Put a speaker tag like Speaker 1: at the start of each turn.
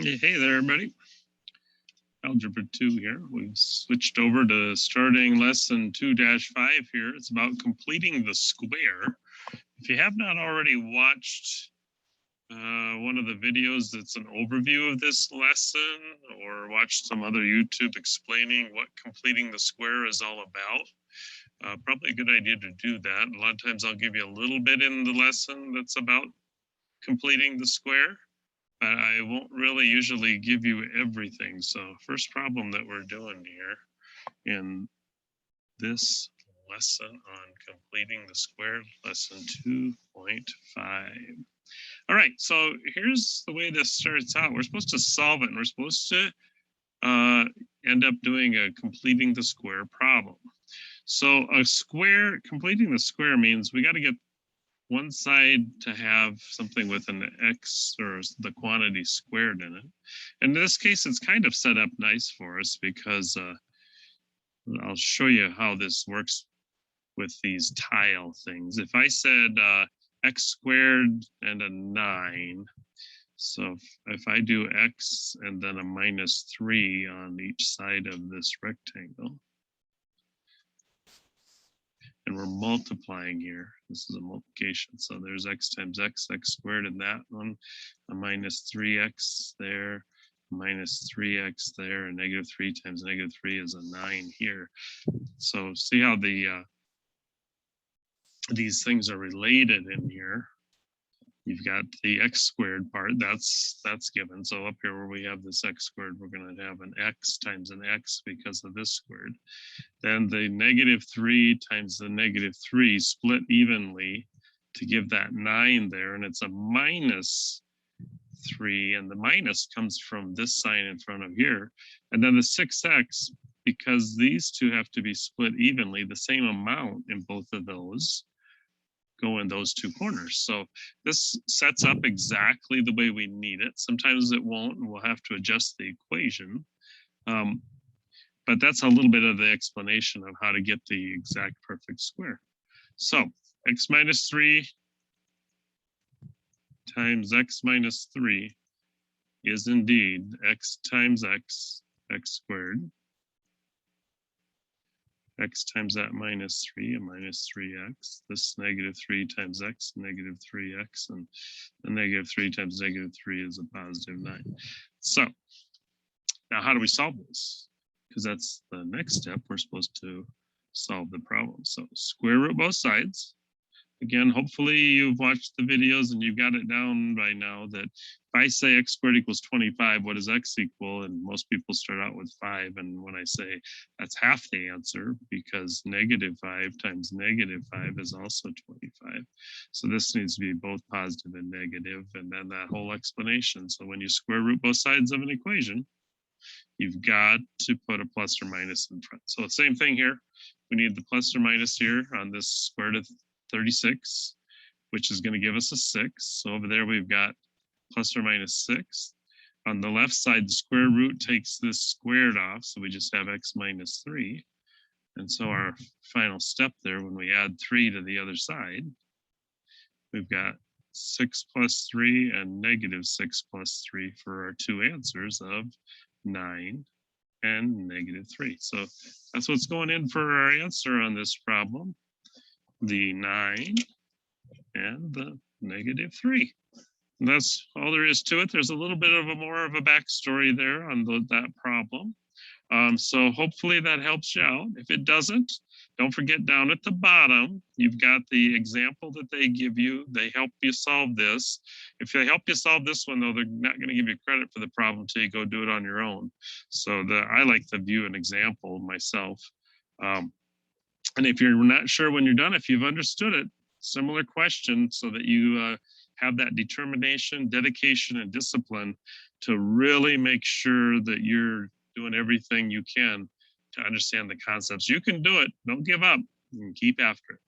Speaker 1: Hey there, everybody. Algebra 2 here. We've switched over to starting lesson 2-5 here. It's about completing the square. If you have not already watched one of the videos that's an overview of this lesson, or watched some other YouTube explaining what completing the square is all about, probably a good idea to do that. A lot of times I'll give you a little bit in the lesson that's about completing the square, but I won't really usually give you everything. So first problem that we're doing here in this lesson on completing the square, lesson 2.5. All right, so here's the way this starts out. We're supposed to solve it, and we're supposed to end up doing a completing the square problem. So a square, completing the square means we got to get one side to have something with an x or the quantity squared in it. In this case, it's kind of set up nice for us because I'll show you how this works with these tile things. If I said x squared and a 9, so if I do x and then a -3 on each side of this rectangle, and we're multiplying here. This is a multiplication. So there's x times x, x squared in that one, a -3x there, -3x there, and -3 times -3 is a 9 here. So see how the these things are related in here. You've got the x squared part, that's given. So up here where we have this x squared, we're going to have an x times an x because of this squared. Then the -3 times the -3 split evenly to give that 9 there, and it's a -3, and the minus comes from this sign in front of here. And then the 6x, because these two have to be split evenly, the same amount in both of those go in those two corners. So this sets up exactly the way we need it. Sometimes it won't, and we'll have to adjust the equation. But that's a little bit of the explanation of how to get the exact perfect square. So x -3 times x -3 is indeed x times x, x squared. X times that -3, a -3x. This -3 times x, -3x, and the -3 times -3 is a +9. So now how do we solve this? Because that's the next step. We're supposed to solve the problem. So square root both sides. Again, hopefully you've watched the videos and you've got it down by now that if I say x squared equals 25, what does x equal? And most people start out with 5. And when I say that's half the answer, because -5 times -5 is also 25. So this needs to be both positive and negative, and then that whole explanation. So when you square root both sides of an equation, you've got to put a plus or minus in front. So same thing here. We need the plus or minus here on this square root of 36, which is going to give us a 6. So over there we've got plus or minus 6. On the left side, the square root takes this squared off, so we just have x -3. And so our final step there, when we add 3 to the other side, we've got 6 + 3 and -6 + 3 for our two answers of 9 and -3. So that's what's going in for our answer on this problem. The 9 and the -3. And that's all there is to it. There's a little bit of a more of a backstory there on that problem. So hopefully that helps you out. If it doesn't, don't forget down at the bottom, you've got the example that they give you. They help you solve this. If they help you solve this one, though, they're not going to give you credit for the problem until you go do it on your own. So I like to view an example myself. And if you're not sure when you're done, if you've understood it, similar question so that you have that determination, dedication, and discipline to really make sure that you're doing everything you can to understand the concepts. You can do it. Don't give up and keep after it.